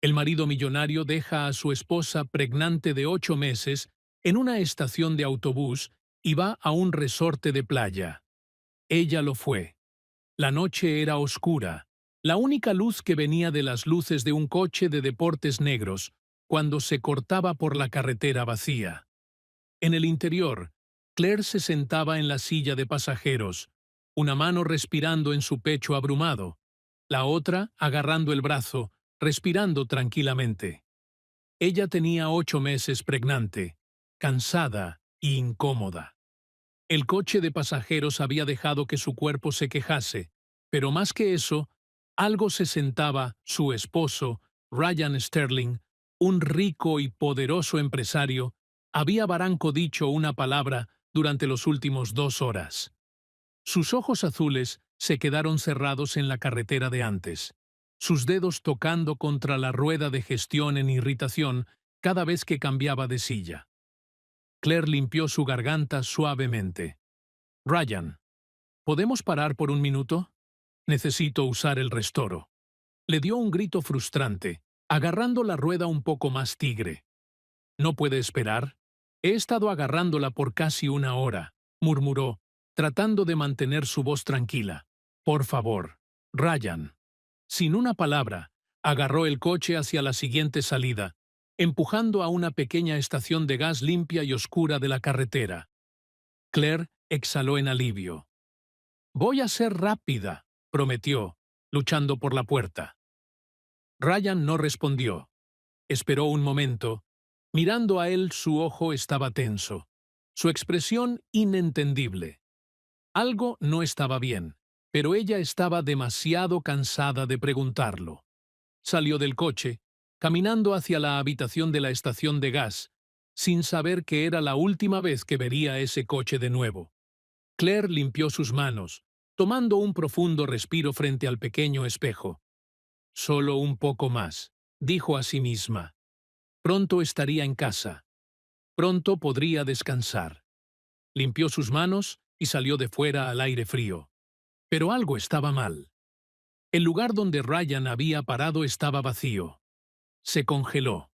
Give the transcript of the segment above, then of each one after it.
El marido millonario deja a su esposa pregnante de 8 meses en una estación de autobús y va a un resorte de playa. Ella lo fue. La noche era oscura. La única luz que venía de las luces de un coche de deportes negros, cuando se cortaba por la carretera vacía. En el interior, Claire se sentaba en la silla de pasajeros, una mano respirando en su pecho abrumado, la otra agarrando el brazo, respirando tranquilamente. Ella tenía 8 meses pregnante, cansada y incómoda. El coche de pasajeros había dejado que su cuerpo se quejase, pero más que eso, algo se sentaba su esposo, Ryan Sterling, un rico y poderoso empresario, había Baranco dicho una palabra durante los últimos 2 horas. Sus ojos azules se quedaron cerrados en la carretera de antes, sus dedos tocando contra la rueda de gestión en irritación cada vez que cambiaba de silla. Claire limpió su garganta suavemente. Ryan, ¿podemos parar por un minuto? Necesito usar el restoro. Le dio un grito frustrante, agarrando la rueda un poco más tigre. ¿No puede esperar? He estado agarrándola por casi 1 hora, murmuró, tratando de mantener su voz tranquila. Por favor, Ryan. Sin una palabra, agarró el coche hacia la siguiente salida, empujando a una pequeña estación de gas limpia y oscura de la carretera. Claire exhaló en alivio. Voy a ser rápida, prometió, luchando por la puerta. Ryan no respondió. Esperó un momento. Mirando a él, su ojo estaba tenso, su expresión inentendible. Algo no estaba bien, pero ella estaba demasiado cansada de preguntarlo. Salió del coche, caminando hacia la habitación de la estación de gas, sin saber que era la última vez que vería ese coche de nuevo. Claire limpió sus manos, tomando un profundo respiro frente al pequeño espejo. Solo un poco más, dijo a sí misma. Pronto estaría en casa. Pronto podría descansar. Limpió sus manos y salió de fuera al aire frío. Pero algo estaba mal. El lugar donde Ryan había parado estaba vacío. Se congeló.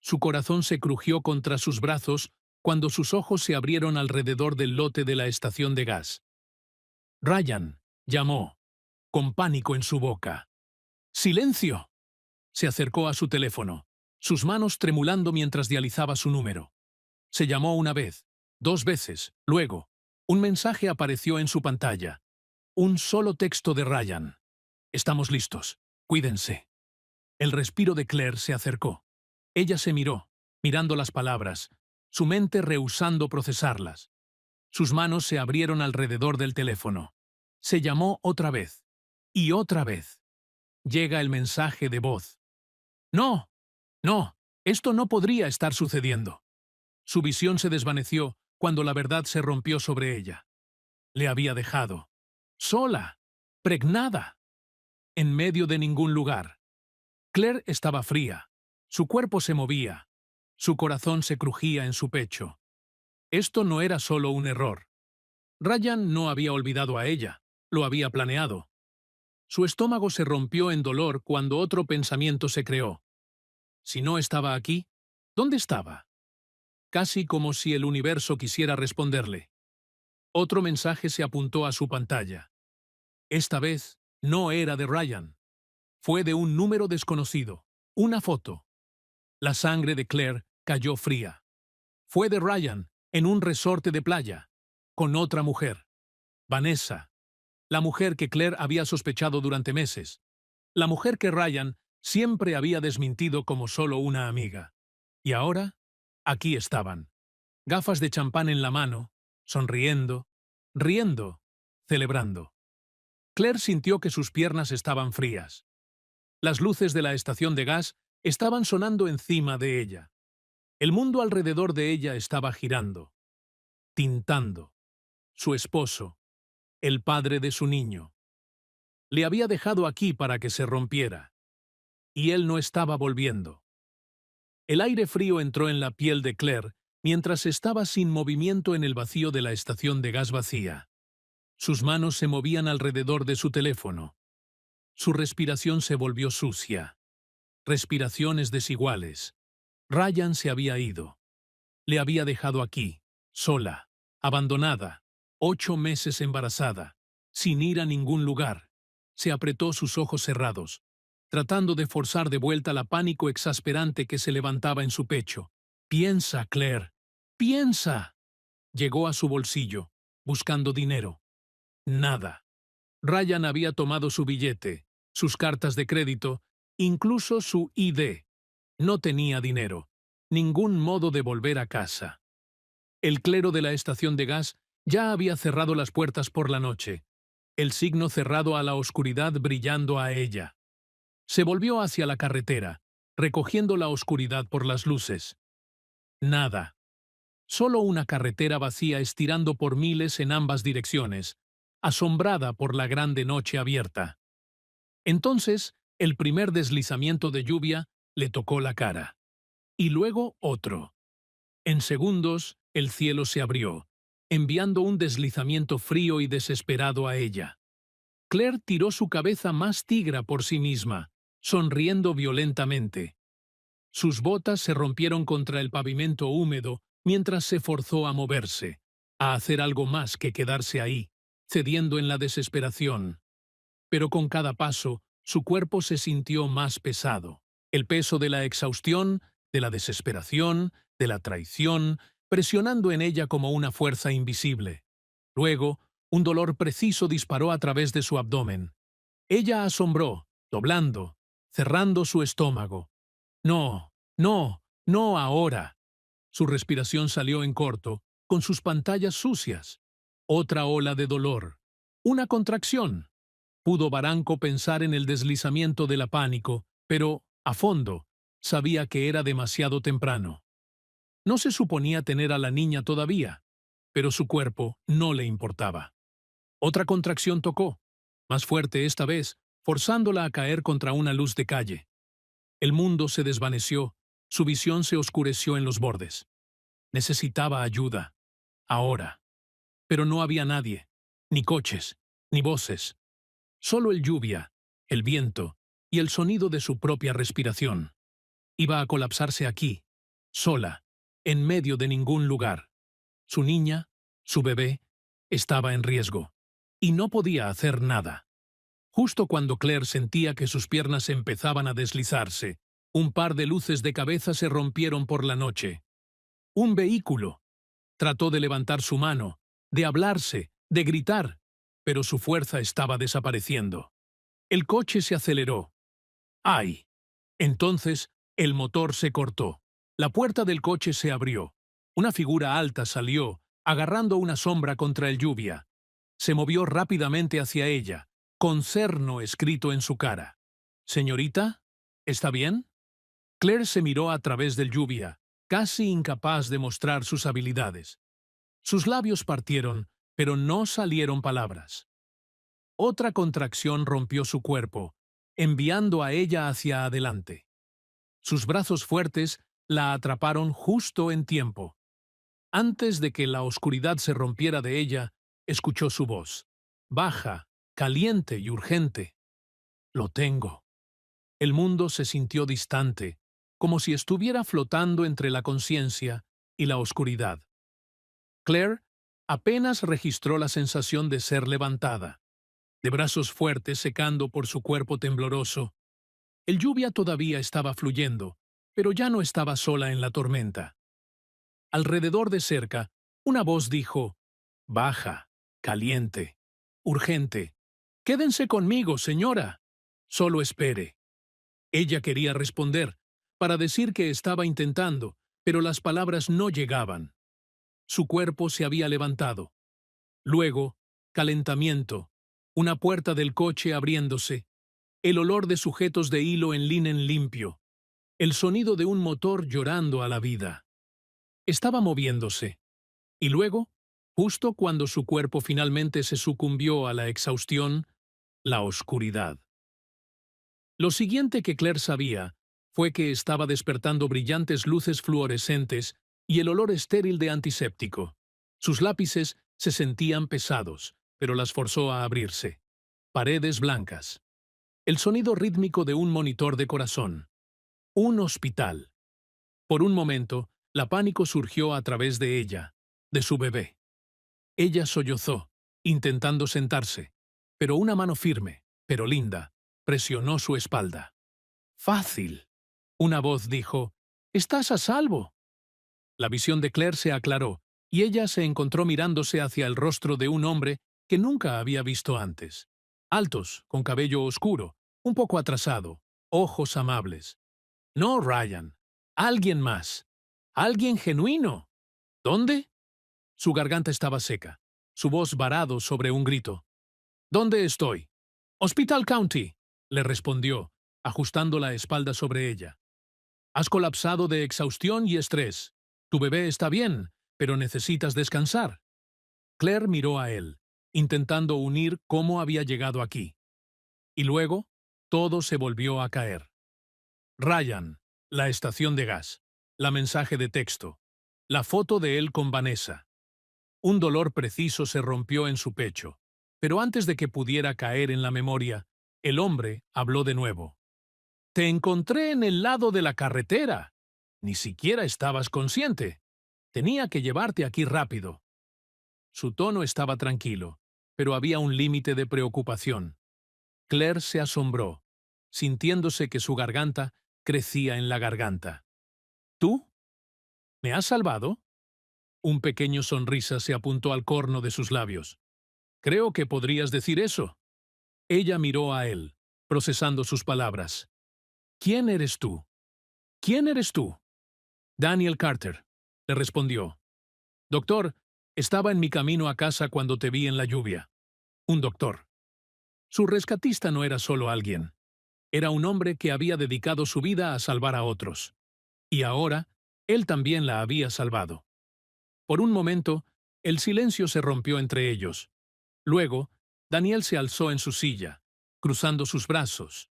Su corazón se crujió contra sus brazos cuando sus ojos se abrieron alrededor del lote de la estación de gas. Ryan, llamó, con pánico en su boca. ¡Silencio! Se acercó a su teléfono, sus manos tremulando mientras dializaba su número. Se llamó una vez, 2 veces, luego, un mensaje apareció en su pantalla. Un solo texto de Ryan. Estamos listos. Cuídense. El respiro de Claire se acercó. Ella se miró, mirando las palabras, su mente rehusando procesarlas. Sus manos se abrieron alrededor del teléfono. Se llamó otra vez. Y otra vez. Llega el mensaje de voz. No, no, esto no podría estar sucediendo. Su visión se desvaneció cuando la verdad se rompió sobre ella. Le había dejado. Sola. Pregnada. En medio de ningún lugar. Claire estaba fría. Su cuerpo se movía. Su corazón se crujía en su pecho. Esto no era solo un error. Ryan no había olvidado a ella. Lo había planeado. Su estómago se rompió en dolor cuando otro pensamiento se creó. Si no estaba aquí, ¿dónde estaba? Casi como si el universo quisiera responderle. Otro mensaje se apuntó a su pantalla. Esta vez no era de Ryan. Fue de un número desconocido. Una foto. La sangre de Claire cayó fría. Fue de Ryan, en un resorte de playa, con otra mujer. Vanessa. La mujer que Claire había sospechado durante meses. La mujer que Ryan siempre había desmentido como solo una amiga. Y ahora, aquí estaban. Gafas de champán en la mano, sonriendo, riendo, celebrando. Claire sintió que sus piernas estaban frías. Las luces de la estación de gas estaban sonando encima de ella. El mundo alrededor de ella estaba girando, tintando. Su esposo, el padre de su niño, le había dejado aquí para que se rompiera. Y él no estaba volviendo. El aire frío entró en la piel de Claire mientras estaba sin movimiento en el vacío de la estación de gas vacía. Sus manos se movían alrededor de su teléfono. Su respiración se volvió sucia. respiraciones desiguales. Ryan se había ido. Le había dejado aquí, sola, abandonada, 8 meses embarazada, sin ir a ningún lugar. Se apretó sus ojos cerrados, tratando de forzar de vuelta la pánico exasperante que se levantaba en su pecho. «Piensa, Claire, piensa». Llegó a su bolsillo, buscando dinero. Nada. Ryan había tomado su billete, sus cartas de crédito, incluso su ID. No tenía dinero, ningún modo de volver a casa. El clero de la estación de gas ya había cerrado las puertas por la noche, el signo cerrado a la oscuridad brillando a ella. Se volvió hacia la carretera, recogiendo la oscuridad por las luces. Nada. Solo una carretera vacía estirando por miles en ambas direcciones, asombrada por la grande noche abierta. Entonces, el primer deslizamiento de lluvia le tocó la cara. Y luego otro. En segundos, el cielo se abrió, enviando un deslizamiento frío y desesperado a ella. Claire tiró su cabeza más tigra por sí misma, sonriendo violentamente. Sus botas se rompieron contra el pavimento húmedo mientras se forzó a moverse, a hacer algo más que quedarse ahí, cediendo en la desesperación. Pero con cada paso, su cuerpo se sintió más pesado. El peso de la exhaustión, de la desesperación, de la traición, presionando en ella como una fuerza invisible. Luego, un dolor preciso disparó a través de su abdomen. Ella asombró, doblando, cerrando su estómago. No, no, no ahora. Su respiración salió en corto, con sus pantallas sucias. Otra ola de dolor. Una contracción. Pudo Barranco pensar en el deslizamiento de la pánico, pero, a fondo, sabía que era demasiado temprano. No se suponía tener a la niña todavía, pero su cuerpo no le importaba. Otra contracción tocó, más fuerte esta vez, forzándola a caer contra una luz de calle. El mundo se desvaneció, su visión se oscureció en los bordes. Necesitaba ayuda. Ahora. Pero no había nadie, ni coches, ni voces. Solo el lluvia, el viento y el sonido de su propia respiración. Iba a colapsarse aquí, sola, en medio de ningún lugar. Su niña, su bebé, estaba en riesgo, y no podía hacer nada. Justo cuando Claire sentía que sus piernas empezaban a deslizarse, un par de luces de cabeza se rompieron por la noche. Un vehículo. Trató de levantar su mano, de hablarse, de gritar, pero su fuerza estaba desapareciendo. El coche se aceleró. ¡Ay! Entonces, el motor se cortó. La puerta del coche se abrió. Una figura alta salió, agarrando una sombra contra el lluvia. Se movió rápidamente hacia ella, con cerno escrito en su cara. «Señorita, ¿está bien?» Claire se miró a través del lluvia, casi incapaz de mostrar sus habilidades. Sus labios partieron, pero no salieron palabras. Otra contracción rompió su cuerpo, enviando a ella hacia adelante. Sus brazos fuertes la atraparon justo en tiempo. Antes de que la oscuridad se rompiera de ella, escuchó su voz, baja, caliente y urgente. «Lo tengo». El mundo se sintió distante, como si estuviera flotando entre la conciencia y la oscuridad. Claire apenas registró la sensación de ser levantada, de brazos fuertes secando por su cuerpo tembloroso. El lluvia todavía estaba fluyendo, pero ya no estaba sola en la tormenta. Alrededor de cerca, una voz dijo, baja, caliente, urgente. «Quédense conmigo, señora. Solo espere». Ella quería responder, para decir que estaba intentando, pero las palabras no llegaban. Su cuerpo se había levantado. Luego, calentamiento, una puerta del coche abriéndose, el olor de sujetos de hilo en linen limpio, el sonido de un motor llorando a la vida. Estaba moviéndose. Y luego, justo cuando su cuerpo finalmente se sucumbió a la exhaustión, la oscuridad. Lo siguiente que Claire sabía fue que estaba despertando brillantes luces fluorescentes y el olor estéril de antiséptico. Sus lápices se sentían pesados, pero las forzó a abrirse. Paredes blancas. El sonido rítmico de un monitor de corazón. Un hospital. Por un momento, la pánico surgió a través de ella, de su bebé. Ella sollozó, intentando sentarse, pero una mano firme, pero linda, presionó su espalda. «Fácil». Una voz dijo, «Estás a salvo». La visión de Claire se aclaró, y ella se encontró mirándose hacia el rostro de un hombre que nunca había visto antes. Altos, con cabello oscuro, un poco atrasado, ojos amables. No, Ryan. Alguien más. Alguien genuino. ¿Dónde? Su garganta estaba seca, su voz varado sobre un grito. ¿Dónde estoy? Hospital County, le respondió, ajustando la espalda sobre ella. Has colapsado de exhaustión y estrés. Tu bebé está bien, pero necesitas descansar. Claire miró a él, intentando unir cómo había llegado aquí. Y luego, todo se volvió a caer. Ryan, la estación de gas, la mensaje de texto, la foto de él con Vanessa. Un dolor preciso se rompió en su pecho, pero antes de que pudiera caer en la memoria, el hombre habló de nuevo. Te encontré en el lado de la carretera. Ni siquiera estabas consciente. Tenía que llevarte aquí rápido. Su tono estaba tranquilo, pero había un límite de preocupación. Claire se asombró, sintiéndose que su garganta crecía en la garganta. ¿Tú? ¿Me has salvado? Un pequeño sonrisa se apuntó al corno de sus labios. Creo que podrías decir eso. Ella miró a él, procesando sus palabras. ¿Quién eres tú? ¿Quién eres tú? Daniel Carter, le respondió. Doctor, estaba en mi camino a casa cuando te vi en la lluvia. Un doctor. Su rescatista no era solo alguien. Era un hombre que había dedicado su vida a salvar a otros. Y ahora, él también la había salvado. Por un momento, el silencio se rompió entre ellos. Luego, Daniel se alzó en su silla, cruzando sus brazos.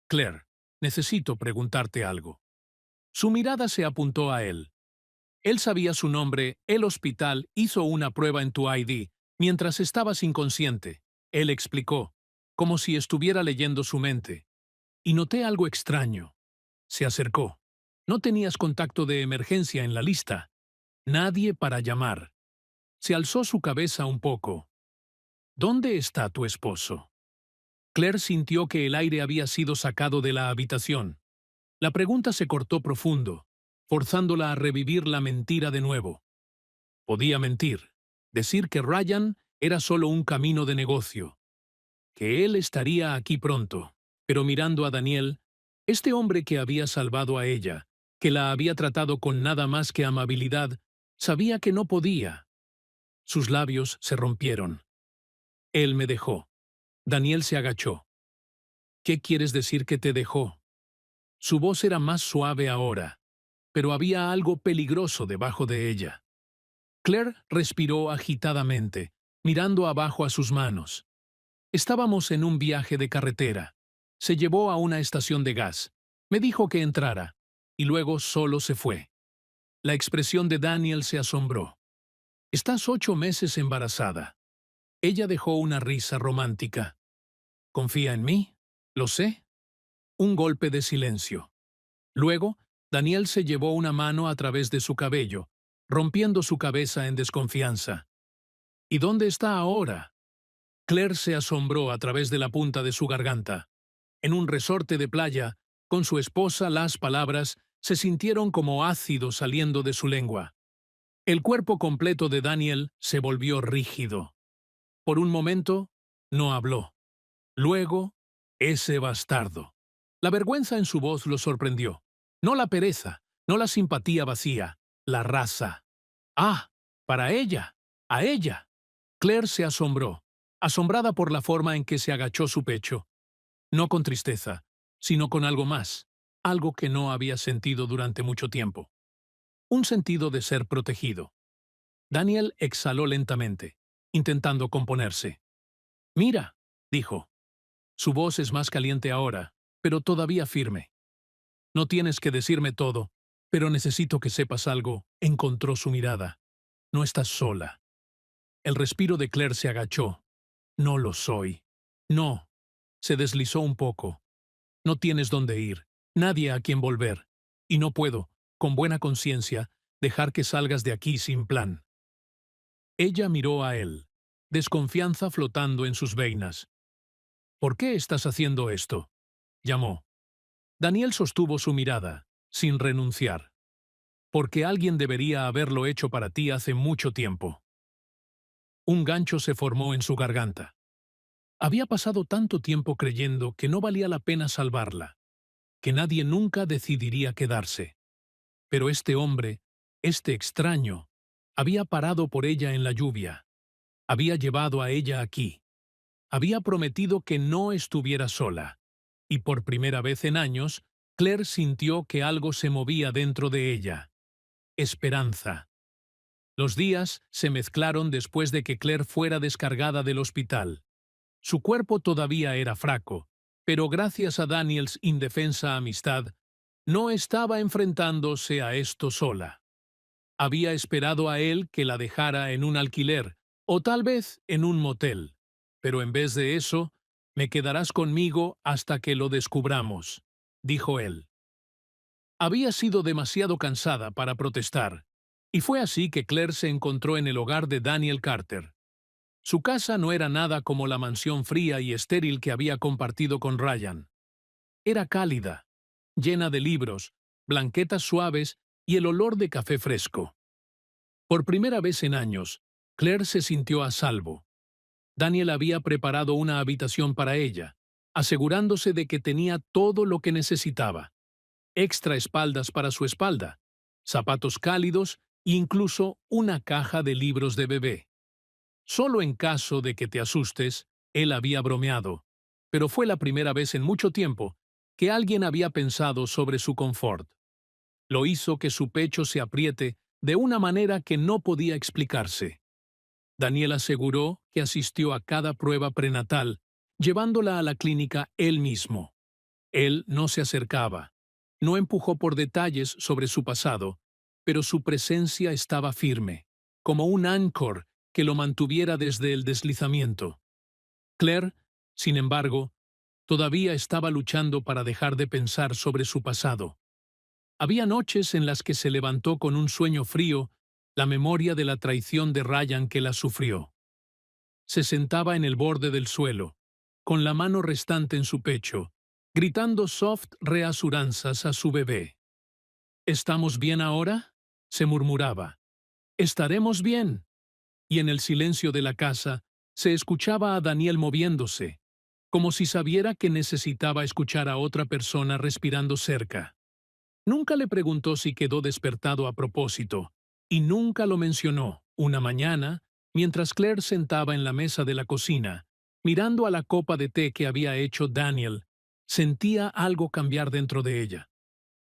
Claire, necesito preguntarte algo. Su mirada se apuntó a él. Él sabía su nombre, el hospital hizo una prueba en tu ID mientras estabas inconsciente. Él explicó, como si estuviera leyendo su mente. Y noté algo extraño. Se acercó. No tenías contacto de emergencia en la lista. Nadie para llamar. Se alzó su cabeza un poco. ¿Dónde está tu esposo? Claire sintió que el aire había sido sacado de la habitación. La pregunta se cortó profundo, forzándola a revivir la mentira de nuevo. Podía mentir, decir que Ryan era solo un camino de negocio, que él estaría aquí pronto, pero mirando a Daniel, este hombre que había salvado a ella, que la había tratado con nada más que amabilidad, sabía que no podía. Sus labios se rompieron. Él me dejó. Daniel se agachó. ¿Qué quieres decir que te dejó? Su voz era más suave ahora, pero había algo peligroso debajo de ella. Claire respiró agitadamente, mirando abajo a sus manos. Estábamos en un viaje de carretera. Se llevó a una estación de gas. Me dijo que entrara, y luego solo se fue. La expresión de Daniel se asombró. Estás 8 meses embarazada. Ella dejó una risa romántica. ¿Confía en mí? Lo sé. Un golpe de silencio. Luego, Daniel se llevó una mano a través de su cabello, rompiendo su cabeza en desconfianza. ¿Y dónde está ahora? Claire se asombró a través de la punta de su garganta. En un resorte de playa, con su esposa, las palabras se sintieron como ácido saliendo de su lengua. El cuerpo completo de Daniel se volvió rígido. Por un momento, no habló. Luego, ese bastardo. La vergüenza en su voz lo sorprendió. No la pereza, no la simpatía vacía, la raza. Ah, para ella, a ella. Claire se asombró, asombrada por la forma en que se agachó su pecho. No con tristeza, sino con algo más, algo que no había sentido durante mucho tiempo. Un sentido de ser protegido. Daniel exhaló lentamente, intentando componerse. «Mira», dijo. Su voz es más caliente ahora, pero todavía firme. «No tienes que decirme todo, pero necesito que sepas algo», encontró su mirada. «No estás sola». El respiro de Claire se agachó. «No lo soy». «No». Se deslizó un poco. «No tienes dónde ir. nadie a quien volver, y no puedo, con buena conciencia, dejar que salgas de aquí sin plan. Ella miró a él, desconfianza flotando en sus veinas. ¿Por qué estás haciendo esto?, llamó. Daniel sostuvo su mirada, sin renunciar. Porque alguien debería haberlo hecho para ti hace mucho tiempo. Un gancho se formó en su garganta. Había pasado tanto tiempo creyendo que no valía la pena salvarla, que nadie nunca decidiría quedarse. Pero este hombre, este extraño, había parado por ella en la lluvia, había llevado a ella aquí, había prometido que no estuviera sola, y por primera vez en años, Claire sintió que algo se movía dentro de ella. Esperanza. Los días se mezclaron después de que Claire fuera descargada del hospital. Su cuerpo todavía era fraco, pero gracias a Daniels' indefensa amistad, no estaba enfrentándose a esto sola. Había esperado a él que la dejara en un alquiler, o tal vez en un motel. Pero en vez de eso, me quedarás conmigo hasta que lo descubramos, dijo él. Había sido demasiado cansada para protestar, y fue así que Claire se encontró en el hogar de Daniel Carter. Su casa no era nada como la mansión fría y estéril que había compartido con Ryan. Era cálida, llena de libros, blanquetas suaves y el olor de café fresco. Por primera vez en años, Claire se sintió a salvo. Daniel había preparado una habitación para ella, asegurándose de que tenía todo lo que necesitaba. Extra espaldas para su espalda, zapatos cálidos e incluso una caja de libros de bebé. Solo en caso de que te asustes, él había bromeado, pero fue la primera vez en mucho tiempo que alguien había pensado sobre su confort. Lo hizo que su pecho se apriete de una manera que no podía explicarse. Daniel aseguró que asistió a cada prueba prenatal, llevándola a la clínica él mismo. Él no se acercaba, no empujó por detalles sobre su pasado, pero su presencia estaba firme, como un ancor que lo mantuviera desde el deslizamiento. Claire, sin embargo, todavía estaba luchando para dejar de pensar sobre su pasado. Había noches en las que se levantó con un sueño frío, la memoria de la traición de Ryan que la sufrió. Se sentaba en el borde del suelo, con la mano restante en su pecho, gritando soft reasuranzas a su bebé. ¿Estamos bien ahora?, se murmuraba. ¿Estaremos bien? Y en el silencio de la casa se escuchaba a Daniel moviéndose, como si sabiera que necesitaba escuchar a otra persona respirando cerca. Nunca le preguntó si quedó despertado a propósito, y nunca lo mencionó. Una mañana, mientras Claire sentaba en la mesa de la cocina, mirando a la copa de té que había hecho Daniel, sentía algo cambiar dentro de ella.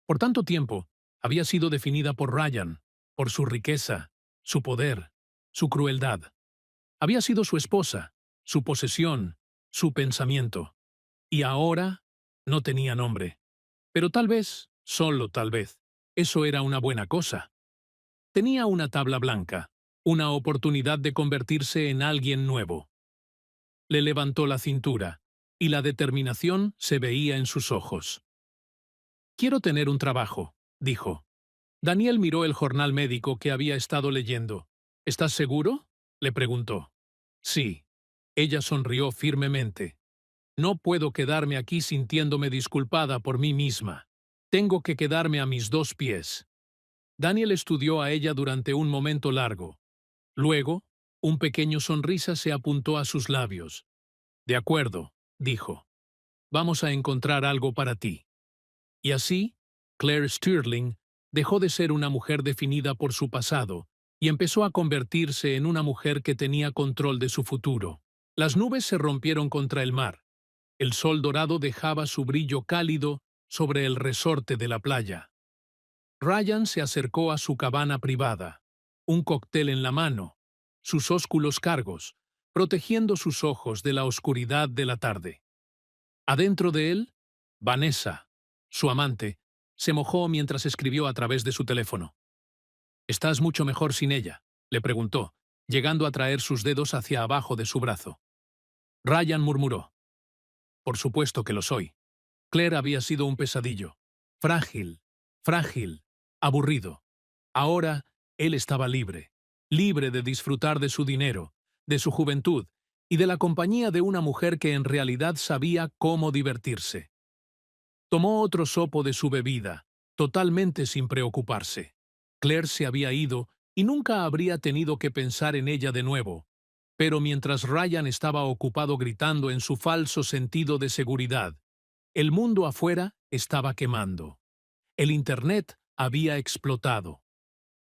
Por tanto tiempo, había sido definida por Ryan, por su riqueza, su poder, su crueldad. Había sido su esposa, su posesión, su pensamiento. Y ahora no tenía nombre. Pero tal vez, solo tal vez, eso era una buena cosa. Tenía una tabla blanca, una oportunidad de convertirse en alguien nuevo. Le levantó la cintura, y la determinación se veía en sus ojos. «Quiero tener un trabajo», dijo. Daniel miró el jornal médico que había estado leyendo. «¿Estás seguro?», le preguntó. «Sí». Ella sonrió firmemente. «No puedo quedarme aquí sintiéndome disculpada por mí misma. Tengo que quedarme a mis 2 pies». Daniel estudió a ella durante un momento largo. Luego, un pequeño sonrisa se apuntó a sus labios. «De acuerdo», dijo. «Vamos a encontrar algo para ti». Y así, Claire Stirling dejó de ser una mujer definida por su pasado y empezó a convertirse en una mujer que tenía control de su futuro. Las nubes se rompieron contra el mar. El sol dorado dejaba su brillo cálido sobre el resorte de la playa. Ryan se acercó a su cabana privada, un cóctel en la mano, sus ósculos cargos, protegiendo sus ojos de la oscuridad de la tarde. Adentro de él, Vanessa, su amante, se mojó mientras escribió a través de su teléfono. «¿Estás mucho mejor sin ella?», le preguntó, llegando a traer sus dedos hacia abajo de su brazo. Ryan murmuró. «Por supuesto que lo soy. Claire había sido un pesadillo. Frágil, frágil, aburrido. Ahora él estaba libre, libre de disfrutar de su dinero, de su juventud y de la compañía de una mujer que en realidad sabía cómo divertirse. Tomó otro sopo de su bebida, totalmente sin preocuparse. Claire se había ido y nunca habría tenido que pensar en ella de nuevo. Pero mientras Ryan estaba ocupado gritando en su falso sentido de seguridad, el mundo afuera estaba quemando. El Internet había explotado.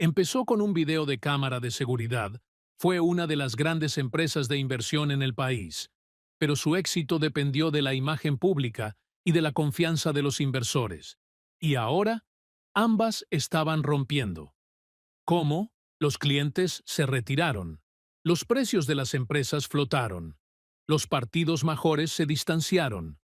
Empezó con un video de cámara de seguridad. Fue una de las grandes empresas de inversión en el país, pero su éxito dependió de la imagen pública y de la confianza de los inversores. Y ahora, ambas estaban rompiendo. ¿Cómo? Los clientes se retiraron. Los precios de las empresas flotaron. Los partidos majores se distanciaron.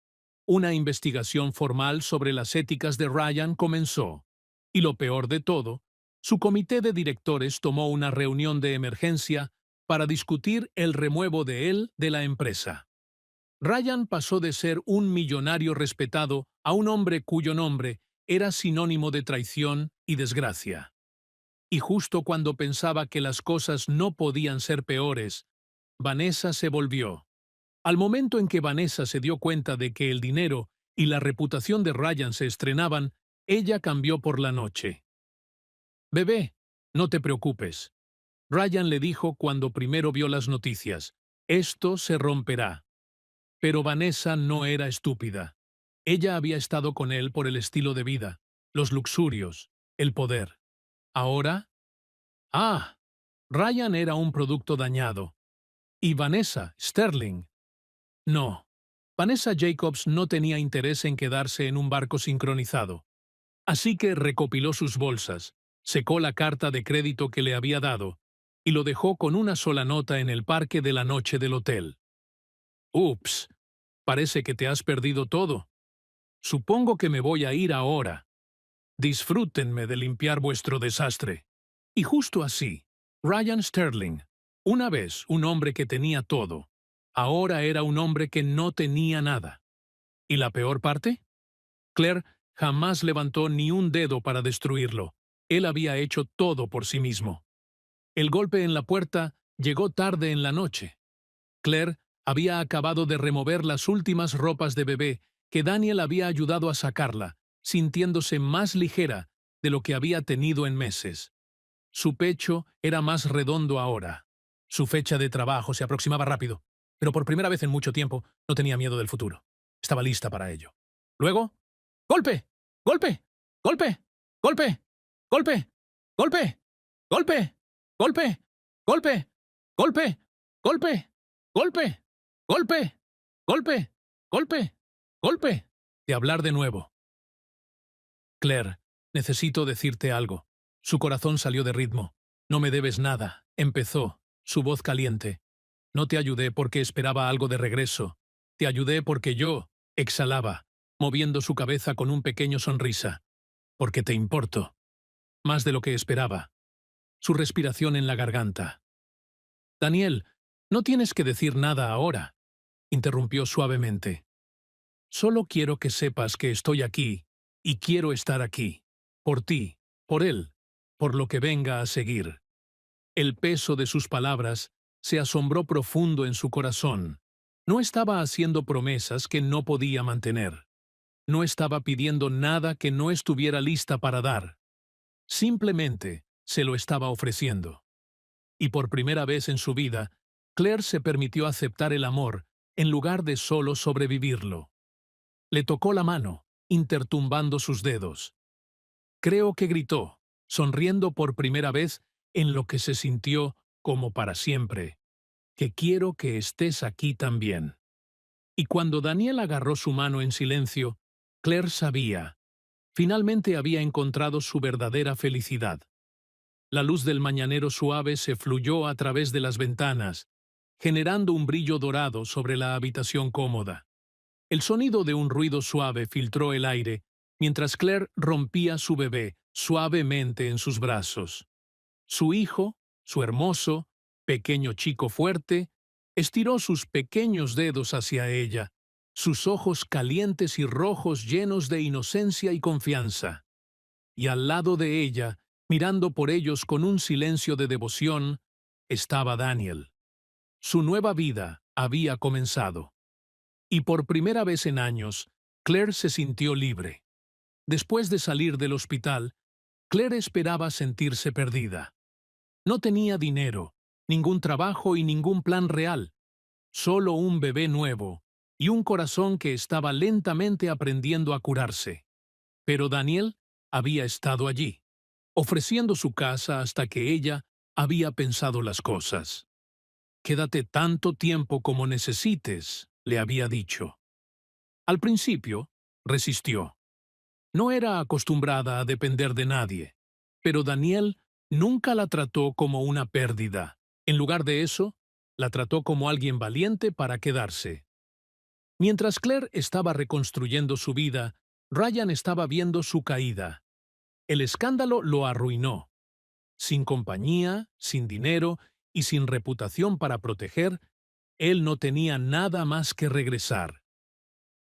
Una investigación formal sobre las éticas de Ryan comenzó. Y lo peor de todo, su comité de directores tomó una reunión de emergencia para discutir el removo de él de la empresa. Ryan pasó de ser un millonario respetado a un hombre cuyo nombre era sinónimo de traición y desgracia. Y justo cuando pensaba que las cosas no podían ser peores, Vanessa se volvió. Al momento en que Vanessa se dio cuenta de que el dinero y la reputación de Ryan se estrenaban, ella cambió por la noche. «Bebé, no te preocupes», Ryan le dijo cuando primero vio las noticias. «Esto se romperá». Pero Vanessa no era estúpida. Ella había estado con él por el estilo de vida, los luxurios, el poder. Ahora, ¡ah! Ryan era un producto dañado. Y Vanessa, Sterling. No. Vanessa Jacobs no tenía interés en quedarse en un barco sincronizado. Así que recopiló sus bolsas, secó la carta de crédito que le había dado y lo dejó con una sola nota en el parque de la noche del hotel. «Ups, parece que te has perdido todo. Supongo que me voy a ir ahora. Disfrútenme de limpiar vuestro desastre». Y justo así, Ryan Sterling, una vez un hombre que tenía todo, ahora era un hombre que no tenía nada. ¿Y la peor parte? Claire jamás levantó ni un dedo para destruirlo. Él había hecho todo por sí mismo. El golpe en la puerta llegó tarde en la noche. Claire había acabado de remover las últimas ropas de bebé que Daniel había ayudado a sacarla, sintiéndose más ligera de lo que había tenido en meses. Su pecho era más redondo ahora. Su fecha de trabajo se aproximaba rápido, pero por primera vez en mucho tiempo no tenía miedo del futuro. Estaba lista para ello. Luego, ¡golpe! ¡Golpe! ¡Golpe! ¡Golpe! ¡Golpe! ¡Golpe! ¡Golpe! ¡Golpe! ¡Golpe! ¡Golpe! ¡Golpe! ¡Golpe! ¡Golpe! ¡Golpe! ¡Golpe! ¡Golpe! De hablar de nuevo. «Claire, necesito decirte algo». Su corazón salió de ritmo. «No me debes nada», empezó, su voz caliente. «No te ayudé porque esperaba algo de regreso. Te ayudé porque yo», exhalaba, moviendo su cabeza con un pequeño sonrisa. «Porque te importo. Más de lo que esperaba». Su respiración en la garganta. «Daniel, no tienes que decir nada ahora», interrumpió suavemente. «Solo quiero que sepas que estoy aquí, y quiero estar aquí. Por ti, por él, por lo que venga a seguir». El peso de sus palabras se asombró profundo en su corazón. No estaba haciendo promesas que no podía mantener. No estaba pidiendo nada que no estuviera lista para dar. Simplemente se lo estaba ofreciendo. Y por primera vez en su vida, Claire se permitió aceptar el amor en lugar de solo sobrevivirlo. Le tocó la mano, intertumbando sus dedos. Creo que gritó, sonriendo por primera vez en lo que se sintió como para siempre, que quiero que estés aquí también. Y cuando Daniel agarró su mano en silencio, Claire sabía. Finalmente había encontrado su verdadera felicidad. La luz del mañanero suave se fluyó a través de las ventanas, generando un brillo dorado sobre la habitación cómoda. El sonido de un ruido suave filtró el aire, mientras Claire rompía su bebé suavemente en sus brazos. Su hijo, su hermoso, pequeño chico fuerte, estiró sus pequeños dedos hacia ella, sus ojos calientes y rojos llenos de inocencia y confianza. Y al lado de ella, mirando por ellos con un silencio de devoción, estaba Daniel. Su nueva vida había comenzado. Y por primera vez en años, Claire se sintió libre. Después de salir del hospital, Claire esperaba sentirse perdida. No tenía dinero, ningún trabajo y ningún plan real, solo un bebé nuevo y un corazón que estaba lentamente aprendiendo a curarse. Pero Daniel había estado allí, ofreciendo su casa hasta que ella había pensado las cosas. «Quédate tanto tiempo como necesites», le había dicho. Al principio, resistió. No era acostumbrada a depender de nadie, pero Daniel nunca la trató como una pérdida. En lugar de eso, la trató como alguien valiente para quedarse. Mientras Claire estaba reconstruyendo su vida, Ryan estaba viendo su caída. El escándalo lo arruinó. Sin compañía, sin dinero y sin reputación para proteger, él no tenía nada más que regresar.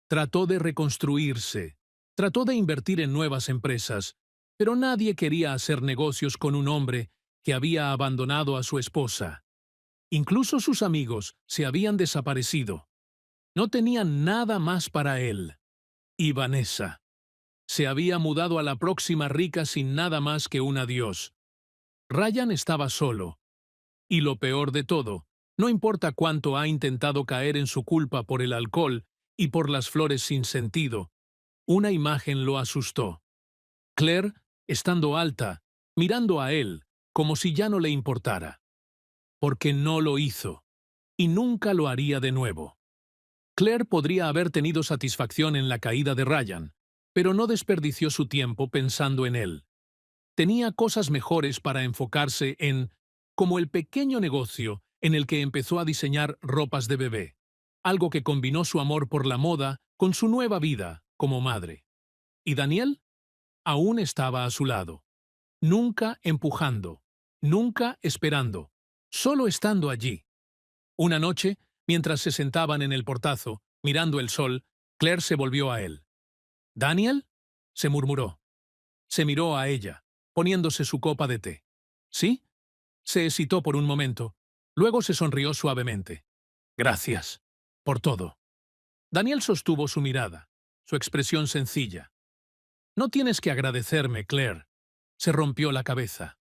Trató de reconstruirse, trató de invertir en nuevas empresas, pero nadie quería hacer negocios con un hombre que había abandonado a su esposa. Incluso sus amigos se habían desaparecido. No tenían nada más para él. Y Vanessa se había mudado a la próxima rica sin nada más que un adiós. Ryan estaba solo. Y lo peor de todo, no importa cuánto ha intentado caer en su culpa por el alcohol y por las flores sin sentido, una imagen lo asustó. Claire, estando alta, mirando a él, como si ya no le importara. Porque no lo hizo. Y nunca lo haría de nuevo. Claire podría haber tenido satisfacción en la caída de Ryan, pero no desperdició su tiempo pensando en él. Tenía cosas mejores para enfocarse en, como el pequeño negocio en el que empezó a diseñar ropas de bebé, algo que combinó su amor por la moda con su nueva vida como madre. Y Daniel aún estaba a su lado, nunca empujando, nunca esperando, solo estando allí. Una noche, mientras se sentaban en el portazo, mirando el sol, Claire se volvió a él. «¿Daniel?», se murmuró. Se miró a ella, poniéndose su copa de té. «¿Sí?». Se hesitó por un momento. Luego se sonrió suavemente. «Gracias. Por todo». Daniel sostuvo su mirada, su expresión sencilla. «No tienes que agradecerme, Claire». Se rompió la cabeza.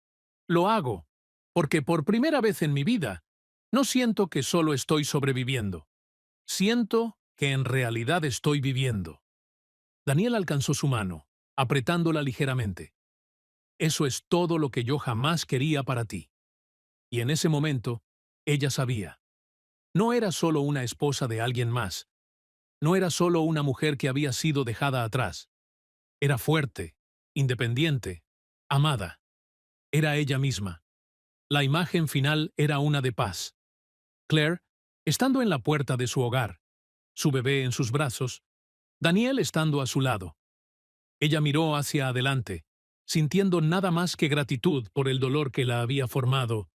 «Lo hago, porque por primera vez en mi vida no siento que solo estoy sobreviviendo. Siento que en realidad estoy viviendo». Daniel alcanzó su mano, apretándola ligeramente. «Eso es todo lo que yo jamás quería para ti». Y en ese momento, ella sabía. No era solo una esposa de alguien más. No era solo una mujer que había sido dejada atrás. Era fuerte, independiente, amada. Era ella misma. La imagen final era una de paz. Claire, estando en la puerta de su hogar, su bebé en sus brazos, Daniel estando a su lado. Ella miró hacia adelante, sintiendo nada más que gratitud por el dolor que la había formado,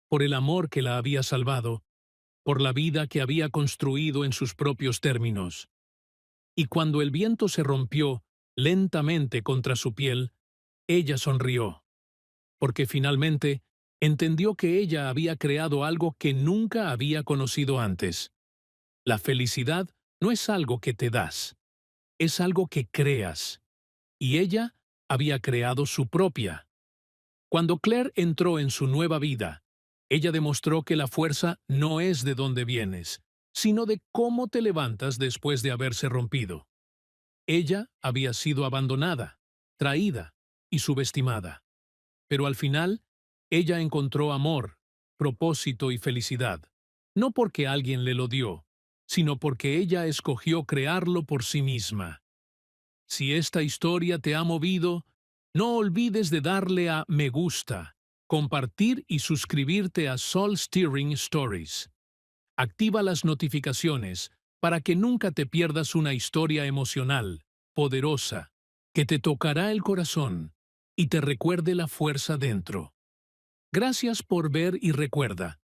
por el amor que la había salvado, por la vida que había construido en sus propios términos. Y cuando el viento se rompió lentamente contra su piel, ella sonrió, porque finalmente entendió que ella había creado algo que nunca había conocido antes. La felicidad no es algo que te das, es algo que creas. Y ella había creado su propia. Cuando Claire entró en su nueva vida, ella demostró que la fuerza no es de dónde vienes, sino de cómo te levantas después de haberse rompido. Ella había sido abandonada, traída y subestimada. Pero al final, ella encontró amor, propósito y felicidad, no porque alguien le lo dio, sino porque ella escogió crearlo por sí misma. Si esta historia te ha movido, no olvides de darle a me gusta, compartir y suscribirte a Soul Steering Stories. Activa las notificaciones para que nunca te pierdas una historia emocional, poderosa, que te tocará el corazón y te recuerde la fuerza dentro. Gracias por ver y recuerda,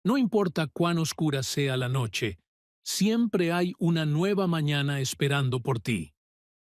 no importa cuán oscura sea la noche, Siempre hay una nueva mañana esperando por ti.